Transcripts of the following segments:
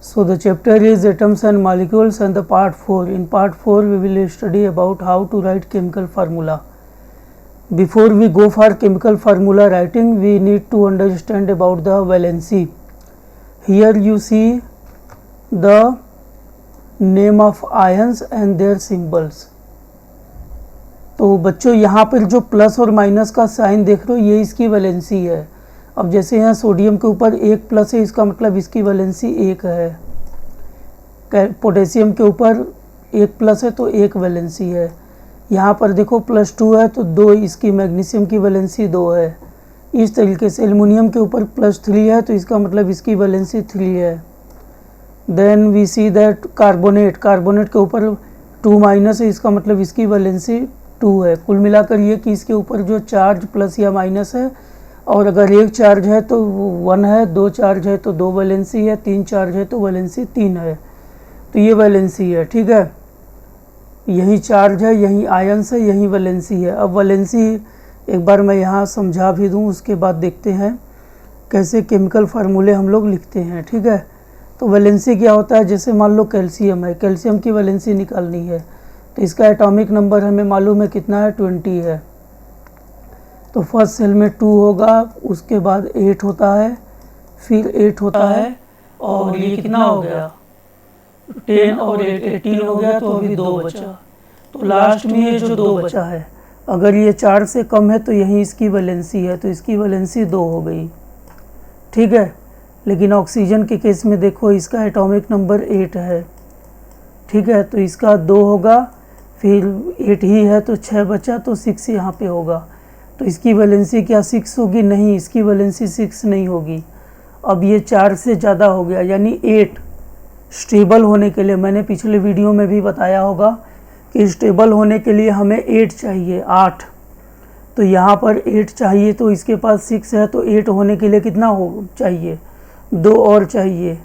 So the chapter is atoms and molecules, and the part 4. In part 4 we will study about how to write chemical formula. Before we go for chemical formula writing, we need to understand about the valency. Here you see the name of ions and their symbols. तो बच्चों यहाँ पर जो plus और minus का sign देख रहे हो ये इसकी वैलेंसी है। अब जैसे यहाँ सोडियम के ऊपर एक प्लस है, इसका मतलब इसकी वैलेंसी एक है। पोटेशियम के ऊपर एक प्लस है तो एक वैलेंसी है। यहाँ पर देखो +2 है तो 2, इसकी मैग्नीशियम की वैलेंसी 2 है। इस तरीके से एल्युमिनियम के ऊपर +3 है तो इसका मतलब इसकी वैलेंसी 3 है। Then we see that carbonate के ऊपर 2- है, इसका मतलब इसकी वैलेंसी 2 है। कुल मिलाकर ये कि इसके ऊपर जो चार्ज प्लस या माइनस है, और अगर एक चार्ज है तो 1 है, 2 चार्ज है तो 2 वैलेंसी है, 3 चार्ज है तो वैलेंसी 3 है। तो ये वैलेंसी है, ठीक है। यही चार्ज है, यही आयंस है, यही वैलेंसी है। अब वैलेंसी एक बार मैं यहाँ समझा भी दूँ, उसके बाद देखते हैं कैसे केमिकल फार्मूले हम लोग लिखते हैं, ठीक है। तो वैलेंसी क्या होता है, जैसे मान लो कैल्शियम है, कैल्शियम की वैलेंसी निकालनी है तो इसका एटॉमिक नंबर हमें मालूम है कितना है, 20 है। तो फर्स्ट सेल में 2 होगा, उसके बाद 8 होता है, फिर 8 होता है, और ये कितना हो गया 10 और 8 18 हो गया। तो अभी 2 बचा, तो लास्ट में ये जो 2 बचा है, अगर ये 4 से कम है तो यही इसकी वैलेंसी है, तो इसकी वैलेंसी 2 हो गई, ठीक है। लेकिन ऑक्सीजन के केस में देखो इसका एटॉमिक नंबर 8 है, ठीक है। तो इसका 2 होगा, फिर 8 ही है तो 6 बचा, तो 6 यहाँ पे होगा। तो इसकी वैलेंसी क्या 6 होगी? नहीं, इसकी वैलेंसी 6 नहीं होगी। अब ये 4 से ज़्यादा हो गया, यानी 8 स्टेबल होने के लिए, मैंने पिछले वीडियो में भी बताया होगा कि स्टेबल होने के लिए हमें 8 चाहिए, 8। तो यहाँ पर 8 चाहिए, तो इसके पास 6 है, तो 8 होने के लिए कितना हो चाहिए? 2 और चाहिए।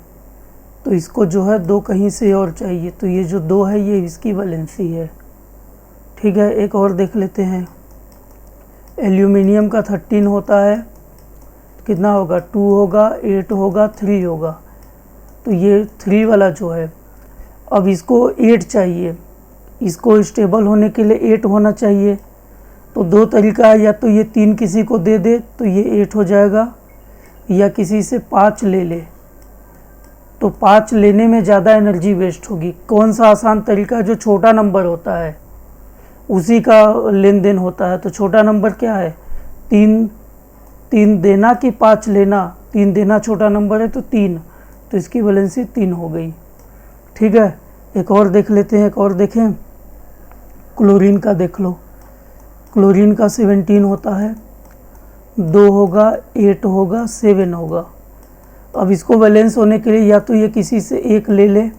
तो इसको जो है 2 कहीं से और चाहिए, तो ये जो 2 है ये इसकी वैलेंसी है, ठीक है। एक और देख लेते हैं। एल्यूमिनियम का 13 होता है, कितना होगा? 2 होगा, 8 होगा, 3 होगा। तो ये 3 वाला जो है, अब इसको 8 चाहिए, इसको स्टेबल होने के लिए 8 होना चाहिए। तो 2 तरीका है, या तो ये 3 किसी को दे दे तो ये 8 हो जाएगा, या किसी से 5 ले ले। तो 5 लेने में ज़्यादा एनर्जी वेस्ट होगी। कौन सा आसान तरीका है? जो छोटा नंबर होता है उसी का लेन देन होता है। तो छोटा नंबर क्या है? 3 देना कि 5 लेना? 3 देना छोटा नंबर है, तो 3, तो इसकी वैलेंसी 3 हो गई, ठीक है। एक और देख लेते हैं, एक और देखें। क्लोरीन का देख लो। क्लोरीन का 17 होता है, 2 होगा, 8 होगा, 7 होगा। अब इसको वैलेंस होने के लिए या तो ये किसी से 1 ले ले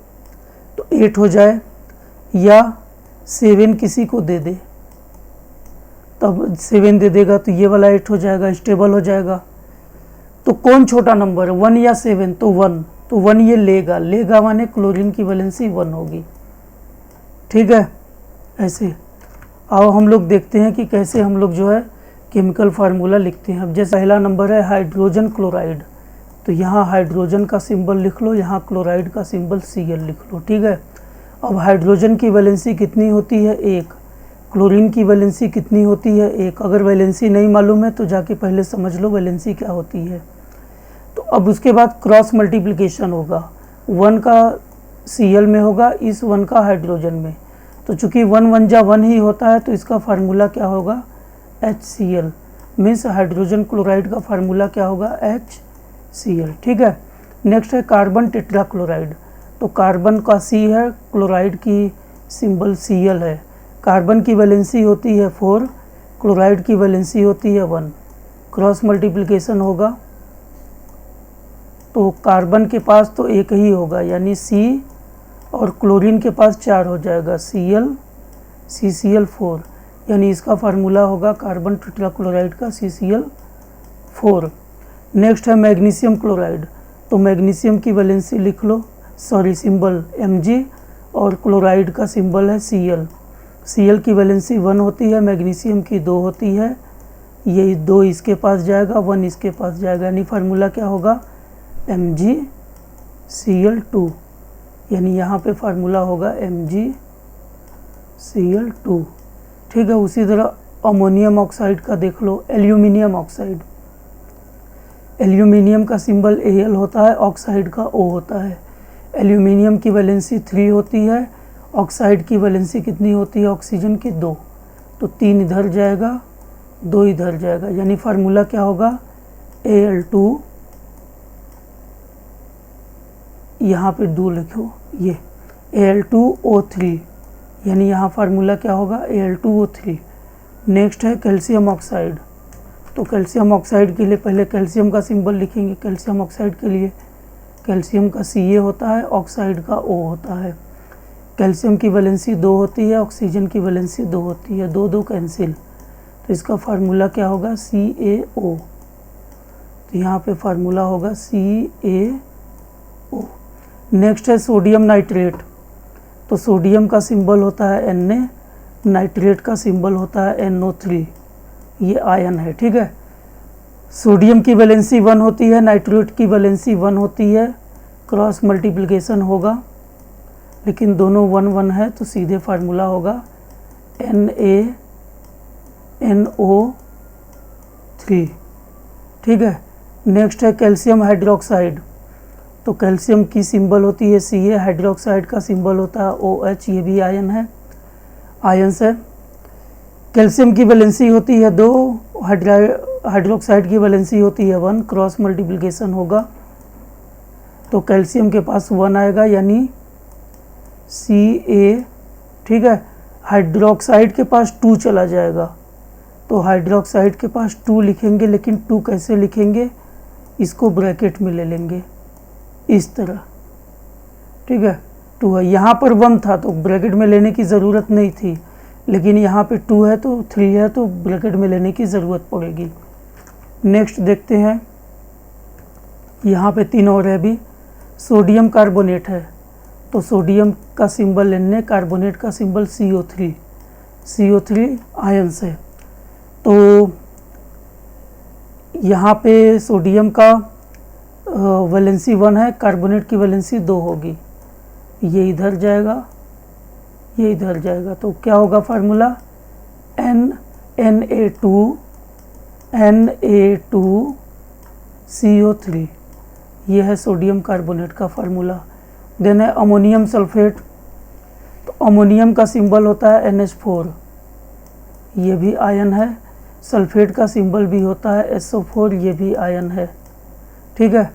तो 8 हो जाए, या 7 किसी को दे दे, तब 7 दे देगा तो ये वाला 8 हो जाएगा, स्टेबल हो जाएगा। तो कौन छोटा नंबर है, 1 या 7? तो 1, तो 1 ये लेगा माने क्लोरीन की वैलेंसी 1 होगी, ठीक है। ऐसे आओ हम लोग देखते हैं कि कैसे हम लोग जो है केमिकल फार्मूला लिखते हैं। अब जैसे पहला नंबर है हाइड्रोजन क्लोराइड, तो यहाँ हाइड्रोजन का सिंबल लिख लो, यहाँ क्लोराइड का सिंबल Cl लिख लो, ठीक है। अब हाइड्रोजन की वैलेंसी कितनी होती है? 1। क्लोरीन की वैलेंसी कितनी होती है? 1। अगर वैलेंसी नहीं मालूम है तो जाके पहले समझ लो वैलेंसी क्या होती है। तो अब उसके बाद क्रॉस मल्टीप्लिकेशन होगा, 1 का Cl में होगा, इस 1 का हाइड्रोजन में। तो चूँकि 1 1 जा 1 ही होता है, तो इसका फार्मूला क्या होगा? HCl। मीन्स हाइड्रोजन क्लोराइड का फार्मूला क्या होगा? HCl, ठीक है। नेक्स्ट है कार्बन टेट्राक्लोराइड। तो कार्बन का C है, क्लोराइड की सिंबल Cl है। कार्बन की वैलेंसी होती है 4, क्लोराइड की वैलेंसी होती है 1। क्रॉस मल्टीप्लिकेशन होगा तो कार्बन के पास तो 1 ही होगा, यानी C, और क्लोरीन के पास 4 हो जाएगा, Cl CCl4, यानी इसका फार्मूला होगा कार्बन टेट्राक्लोराइड का CCl4। नेक्स्ट है मैग्नीशियम क्लोराइड। तो मैग्नीशियम की वैलेंसी लिख लो, सिंबल Mg, और क्लोराइड का सिंबल है Cl की वैलेंसी 1 होती है, मैग्नीशियम की 2 होती है। ये 2 इसके पास जाएगा, 1 इसके पास जाएगा, यानी फार्मूला क्या होगा? Mg Cl2, यानी यहाँ पे फार्मूला होगा MgCl2। ठीक है, उसी तरह अमोनियम ऑक्साइड का देख लो, एल्यूमिनियम ऑक्साइड। एल्यूमिनियम का सिंबल Al होता है, ऑक्साइड का O होता है। एल्यूमिनियम की वैलेंसी 3 होती है, ऑक्साइड की वैलेंसी कितनी होती है ऑक्सीजन की 2, तो 3 इधर जाएगा 2 इधर जाएगा, यानी फार्मूला क्या होगा Al2, यहाँ पे 2 लिखो, ये Al2O3, यानी यहाँ फार्मूला क्या होगा Al2O3। नेक्स्ट है कैल्शियम ऑक्साइड, तो कैल्शियम ऑक्साइड के लिए पहले कैल्शियम का सिंबल लिखेंगे। कैल्शियम ऑक्साइड के लिए कैल्शियम का Ca होता है, ऑक्साइड का O होता है। कैल्शियम की वैलेंसी 2 होती है, ऑक्सीजन की वैलेंसी 2 होती है, 2 2 कैंसिल, तो इसका फार्मूला क्या होगा CaO, तो यहाँ पे फार्मूला होगा CaO। नेक्स्ट है सोडियम नाइट्रेट, तो सोडियम का सिंबल होता है Na, नाइट्रेट का सिंबल होता है NO3, ये आयन है। ठीक है, सोडियम की वैलेंसी 1 होती है, नाइट्रेट की वैलेंसी 1 होती है, क्रॉस मल्टीप्लिकेशन होगा, लेकिन दोनों 1 1 है, तो सीधे फार्मूला होगा NaNO3। ठीक है, नेक्स्ट है कैल्शियम हाइड्रोक्साइड, तो कैल्शियम की सिंबल होती है Ca, हाइड्रोक्साइड का सिंबल होता है OH, ये भी आयन है, आयन्स है। कैल्शियम की वैलेंसी होती है 2, हाइड्रोक्साइड की वैलेंसी होती है 1, क्रॉस मल्टीप्लिकेशन होगा, तो कैल्शियम के पास 1 आएगा, यानी Ca। ठीक है, हाइड्रोक्साइड के पास 2 चला जाएगा, तो हाइड्रोक्साइड के पास 2 लिखेंगे, लेकिन 2 कैसे लिखेंगे, इसको ब्रैकेट में ले लेंगे इस तरह। ठीक है, 2 है, यहाँ पर 1 था तो ब्रैकेट में लेने की ज़रूरत नहीं थी, लेकिन यहाँ पे 2 है तो 3 है, तो ब्रैकेट में लेने की ज़रूरत पड़ेगी। नेक्स्ट देखते हैं, यहाँ पे 3 और है भी। सोडियम कार्बोनेट है, तो सोडियम का सिंबल Na, कार्बोनेट का सिंबल CO3, CO3 आयन्स है, तो यहाँ पे सोडियम का वैलेंसी 1 है, कार्बोनेट की वैलेंसी 2 होगी, ये इधर जाएगा ये इधर जाएगा, तो क्या होगा फार्मूला Na2CO3, ये है सोडियम कार्बोनेट का फार्मूला। देन है अमोनियम सल्फेट, तो अमोनियम का सिंबल होता है NH4, ये भी आयन है। सल्फेट का सिंबल भी होता है SO4, ये भी आयन है। ठीक है,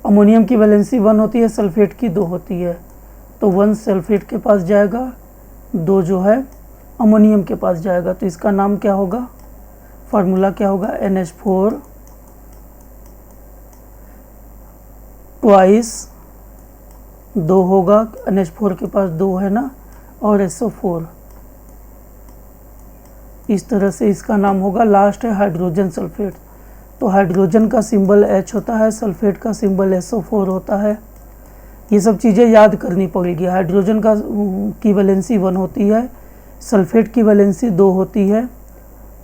अमोनियम की वैलेंसी 1 होती है, सल्फेट की 2 होती है, तो 1 सल्फेट के पास जाएगा, 2 जो है अमोनियम के पास जाएगा, तो इसका नाम क्या होगा, फार्मूला क्या होगा NH4 ट्वाइस 2 होगा, NH4 के पास 2 है ना, और SO4, इस तरह से इसका नाम होगा। लास्ट है हाइड्रोजन सल्फेट, तो हाइड्रोजन का सिंबल H होता है, सल्फेट का सिंबल SO4 होता है। ये सब चीज़ें याद करनी पड़ेगी। हाइड्रोजन का की वैलेंसी 1 होती है, सल्फेट की वैलेंसी 2 होती है,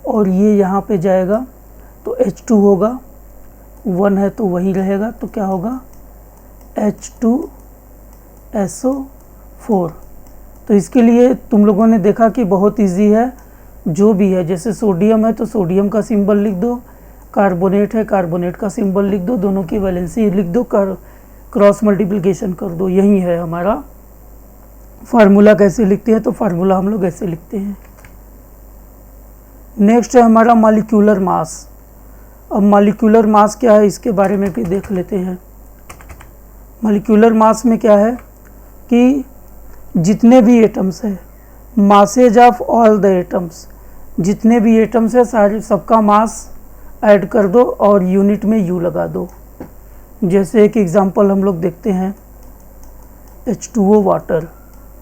और ये यहाँ पे जाएगा तो H2 होगा, 1 है तो वही रहेगा, तो क्या होगा H2SO4। तो इसके लिए तुम लोगों ने देखा कि बहुत इजी है, जो भी है, जैसे सोडियम है तो सोडियम का सिंबल लिख दो, कार्बोनेट है कार्बोनेट का सिंबल लिख दो, दोनों की वैलेंसी लिख दो, क्रॉस मल्टीप्लिकेशन कर दो, यही है हमारा फार्मूला। कैसे लिखते हैं, तो फार्मूला हम लोग ऐसे लिखते हैं। नेक्स्ट है हमारा मॉलिक्यूलर मास। अब मॉलिक्यूलर मास क्या है, इसके बारे में भी देख लेते हैं। मॉलिक्यूलर मास में क्या है कि जितने भी एटम्स है, masses of all the atoms, जितने भी एटम्स है सारे सबका मास ऐड कर दो और यूनिट में U लगा दो। जैसे एक एग्जांपल हम लोग देखते हैं, H2O वाटर।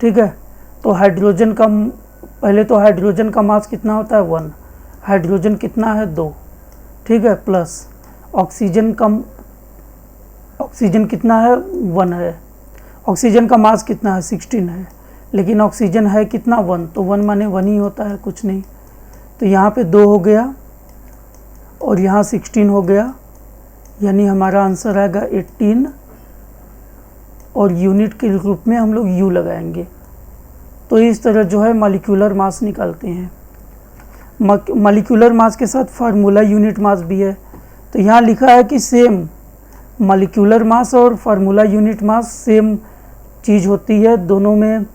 ठीक है, तो हाइड्रोजन का, पहले तो हाइड्रोजन का मास कितना होता है 1, हाइड्रोजन कितना है 2, ठीक है, प्लस ऑक्सीजन का, ऑक्सीजन कितना है 1 है, ऑक्सीजन का मास कितना है 16 है, लेकिन ऑक्सीजन है कितना 1, तो 1 माने 1 ही होता है, कुछ नहीं। तो यहाँ पे 2 हो गया और यहाँ 16 हो गया, यानी हमारा आंसर आएगा 18 और यूनिट के रूप में हम लोग यू लगाएंगे। तो इस तरह जो है मॉलिक्यूलर मास निकालते हैं। मॉलिक्यूलर मास के साथ फार्मूला यूनिट मास भी है। तो यहाँ लिखा है कि सेम मॉलिक्यूलर मास और फार्मूला यूनिट मास सेम चीज़ होती है, दोनों में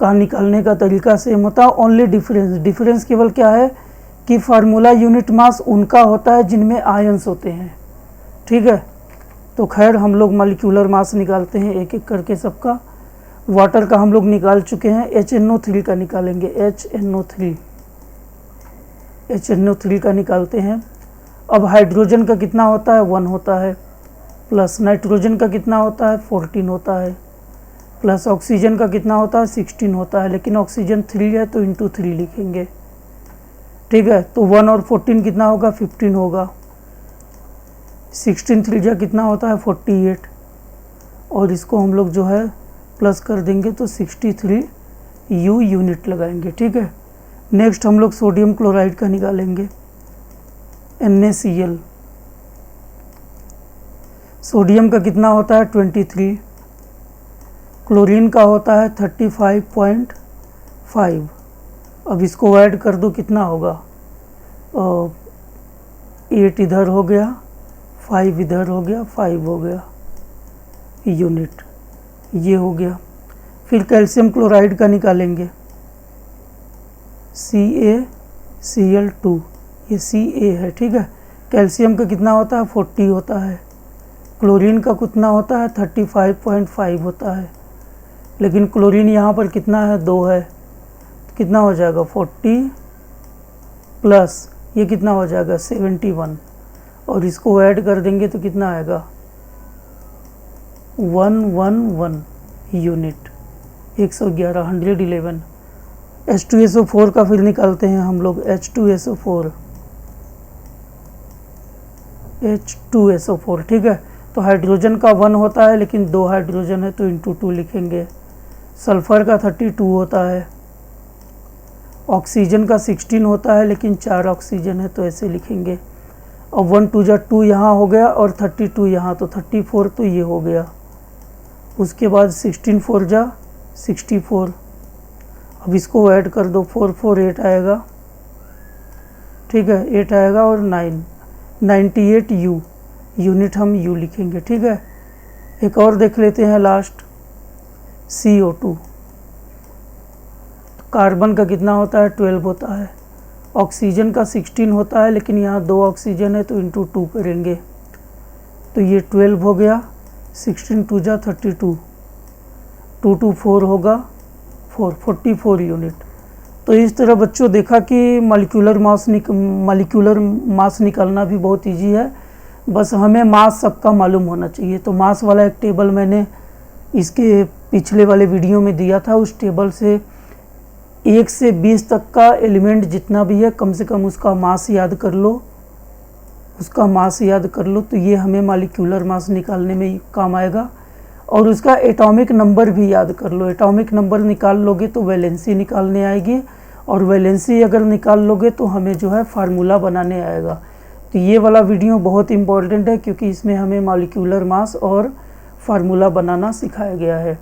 का निकालने का तरीका सेम होता है। ओनली डिफरेंस केवल क्या है कि फार्मूला यूनिट मास उनका होता है जिनमें आयंस होते हैं, ठीक है। तो खैर हम लोग मॉलिक्यूलर मास निकालते हैं एक एक करके सबका। वाटर का हम लोग निकाल चुके हैं, HNO3 का निकालेंगे। HNO3 का निकालते हैं। अब हाइड्रोजन का कितना होता है, 1 होता है, प्लस नाइट्रोजन का कितना होता है, 14 होता है, प्लस ऑक्सीजन का कितना होता है, 16 होता है, लेकिन ऑक्सीजन 3 है तो इंटू 3 लिखेंगे, ठीक है। तो 1 और 14 कितना होगा, 15 होगा। 16 3 कितना होता है, 48, और इसको हम लोग जो है प्लस कर देंगे तो 63 U यूनिट लगाएंगे, ठीक है। नेक्स्ट हम लोग सोडियम क्लोराइड का निकालेंगे, NaCl। सोडियम का कितना होता है, 23, क्लोरीन का होता है 35.5। अब इसको ऐड कर दो, कितना होगा, 8 इधर हो गया, 5 इधर हो गया, 5 हो गया यूनिट, ये हो गया। फिर कैल्शियम क्लोराइड का निकालेंगे, CaCl2, ये Ca है, ठीक है। कैल्शियम का कितना होता है, 40 होता है। क्लोरीन का कितना होता है, 35.5 होता है, लेकिन क्लोरीन यहाँ पर कितना है, 2 है, तो कितना हो जाएगा, 40 प्लस ये कितना हो जाएगा, 71, और इसको ऐड कर देंगे तो कितना आएगा, 111 यूनिट, 111, 111। H2SO4 का फिर निकालते हैं हम लोग, H2SO4, ठीक है। तो हाइड्रोजन का 1 होता है, लेकिन 2 हाइड्रोजन है तो इंटू 2 लिखेंगे। सल्फ़र का 32 होता है। ऑक्सीजन का 16 होता है, लेकिन 4 ऑक्सीजन है तो ऐसे लिखेंगे। और 1 2 जा 2 यहाँ हो गया, और 32 यहाँ, तो 34 तो ये हो गया। उसके बाद 16 4 जा 64, अब इसको ऐड कर दो, 4 4 8 आएगा, ठीक है, 8 आएगा, और 98 U यूनिट हम U लिखेंगे, ठीक है। एक और देख लेते हैं लास्ट, CO2। कार्बन का कितना होता है, 12 होता है। ऑक्सीजन का 16 होता है, लेकिन यहाँ 2 ऑक्सीजन है तो इंटू 2 करेंगे, तो ये 12 हो गया। 16 2 जा 32, 2 2 4 होगा, 44 यूनिट। तो इस तरह बच्चों देखा कि मॉलिक्यूलर मास निकालना भी बहुत इजी है, बस हमें मास सबका मालूम होना चाहिए। तो मास वाला एक टेबल मैंने इसके पिछले वाले वीडियो में दिया था, उस टेबल से 1 से 20 तक का एलिमेंट जितना भी है, कम से कम उसका मास याद कर लो, तो ये हमें मॉलिक्यूलर मास निकालने में काम आएगा। और उसका एटॉमिक नंबर भी याद कर लो, एटॉमिक नंबर निकाल लोगे तो वैलेंसी निकालने आएगी, और वैलेंसी अगर निकाल लोगे तो हमें जो है फार्मूला बनाने आएगा। तो ये वाला वीडियो बहुत इंपॉर्टेंट है, क्योंकि इसमें हमें मॉलिक्यूलर मास और फार्मूला बनाना सिखाया गया है।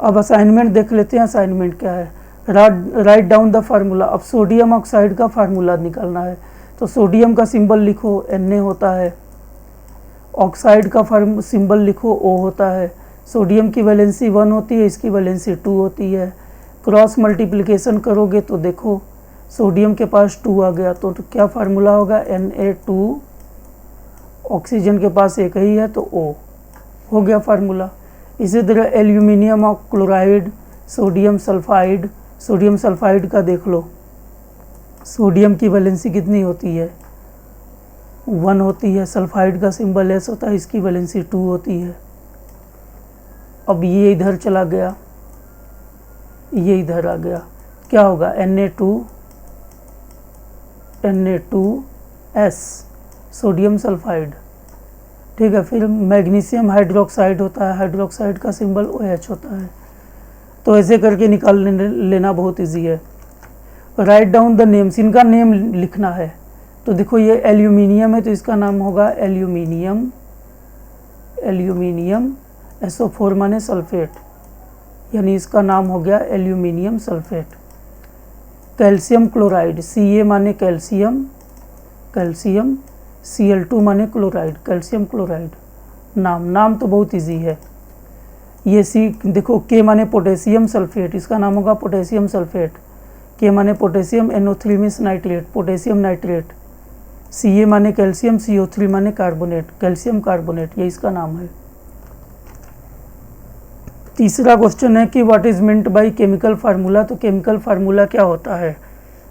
अब असाइनमेंट देख लेते हैं। असाइनमेंट क्या है, राइट डाउन द फार्मूला। अब सोडियम ऑक्साइड का फार्मूला निकालना है, तो सोडियम का सिंबल लिखो, Na होता है। ऑक्साइड का सिंबल लिखो, O होता है। सोडियम की वैलेंसी 1 होती है, इसकी वैलेंसी 2 होती है। क्रॉस मल्टीप्लिकेशन करोगे तो देखो सोडियम के पास 2 आ गया, तो क्या फार्मूला होगा, Na2। ऑक्सीजन के पास एक ही है तो O हो गया फार्मूला। इसी तरह एल्यूमिनियम क्लोराइड, सोडियम सल्फाइड का देख लो, सोडियम की वैलेंसी कितनी होती है, 1 होती है। सल्फाइड का सिंबल S होता है, इसकी वैलेंसी 2 होती है। अब ये इधर चला गया, ये इधर आ गया, क्या होगा, Na2S सोडियम सल्फाइड, ठीक है। फिर मैग्नीशियम हाइड्रोक्साइड होता है, हाइड्रोक्साइड का सिंबल OH होता है। तो ऐसे करके निकाल लेना बहुत इजी है। राइट डाउन द नेम्स, इनका नेम लिखना है। तो देखो ये एल्यूमिनियम है तो इसका नाम होगा एल्यूमिनियम। SO4 माने सल्फेट, यानी इसका नाम हो गया aluminium sulphate. Calcium chloride, Ca माने कैल्शियम, कैल्शियम, Cl2 माने क्लोराइड, कैल्शियम क्लोराइड। नाम तो बहुत इजी है। ये सी देखो, K माने पोटेशियम सल्फेट, इसका नाम होगा पोटेशियम सल्फेट। K माने potassium, NO3 means nitrate, potassium nitrate. Ca माने कैल्शियम, CO3 माने कार्बोनेट, कैल्शियम कार्बोनेट, ये इसका नाम है। तीसरा क्वेश्चन है कि what is meant by chemical formula. तो केमिकल फार्मूला क्या होता है?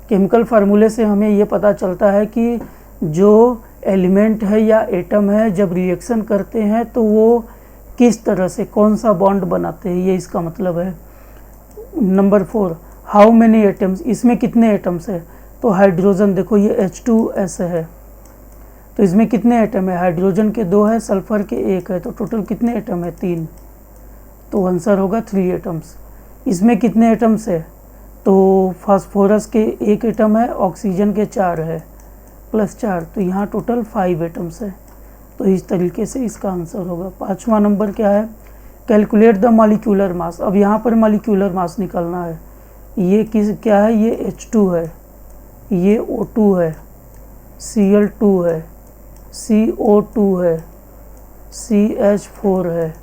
केमिकल फार्मूले से हमें ये पता चलता है कि जो एलिमेंट है या एटम है जब रिएक्शन करते हैं तो वो किस तरह से कौन सा बॉन्ड बनाते हैं, ये इसका मतलब है। नंबर 4, हाउ मेनी एटम्स, इसमें कितने एटम्स है? तो हाइड्रोजन देखो ये H2S है, तो इसमें कितने एटम है? हाइड्रोजन के 2 है, सल्फर के 1 है, तो टोटल कितने एटम है? 3, तो आंसर होगा 3 एटम्स। इसमें कितने एटम्स है? तो फास्फोरस के 1 एटम है, ऑक्सीजन के 4 है, प्लस 4, तो यहाँ टोटल 5 एटम्स है। तो इस तरीके से इसका आंसर होगा। 5वां नंबर क्या है? Calculate the molecular mass. अब यहाँ पर मॉलिक्यूलर मास निकालना है। ये क्या है? ये H2 है, ये O2 है, Cl2 है, CO2 है, CH4 है,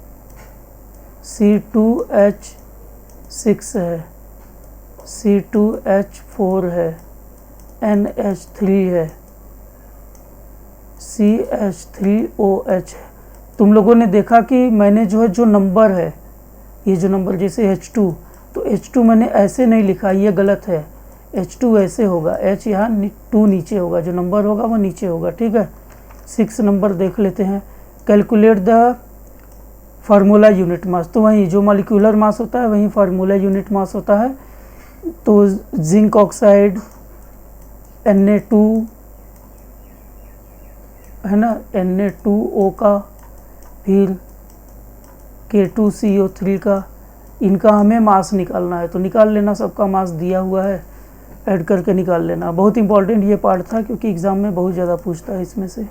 C2H6 है, C2H4 है, NH3 है, CH3OH है। तुम लोगों ने देखा कि मैंने जो है जो नंबर है, ये जो नंबर जैसे H2, तो H2 मैंने ऐसे नहीं लिखा, ये गलत है। H2 ऐसे होगा, H यहाँ 2 नीचे होगा, जो नंबर होगा वो नीचे होगा, ठीक है। 6 नंबर देख लेते हैं। Calculate the formula unit mass. तो वहीं जो मॉलिक्यूलर मास होता है वहीं फार्मूला यूनिट मास होता है। तो जिंक ऑक्साइड Na2 है ना, Na2O का, फिर K2CO3 का, इनका हमें मास निकालना है। तो निकाल लेना, सबका मास दिया हुआ है, ऐड करके निकाल लेना। बहुत इंपॉर्टेंट ये पार्ट था क्योंकि एग्ज़ाम में बहुत ज़्यादा पूछता है इसमें से।